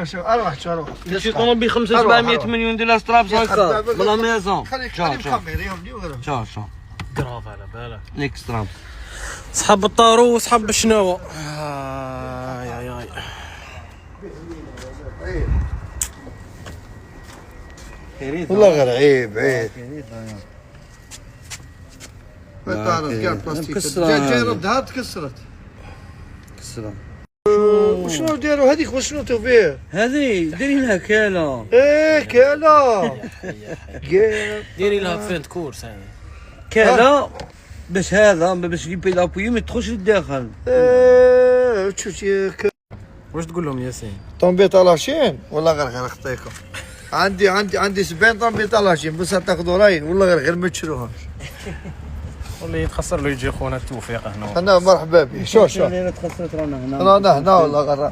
شوف اروح شو شي طوموبيل 700 مليون ديال سترابس هكا بلا ميزون. خليك مكاميريهم لي وغيرهم. شوف كراف على بالك. ليك سترابس صحاب الطارو وصحاب الشناوه. ياي والله غير عيب عيب. طارت كاع بلاستيك. جاي ردها تكسرت. وشنو ديروا هذيك وشنو فيه؟ هذه ديري لها كاله. ايه كاله. ديري لها فينت كورس هذه. كاله باش هذا باش يبي لابوي ما تدخلش للداخل. ايه تشوف واش تقول لهم ياسين؟ طومبيط لاشين ولا غير خطيكم. عندي 70 طومبيط لاشين بس تاخذوا راين ولا غير ما تشروهاش. والله يتخسر له يجي خونا التوفيق هنا. انا مرحبا به. شوف تخسرت رانا هنا هنا ولا غير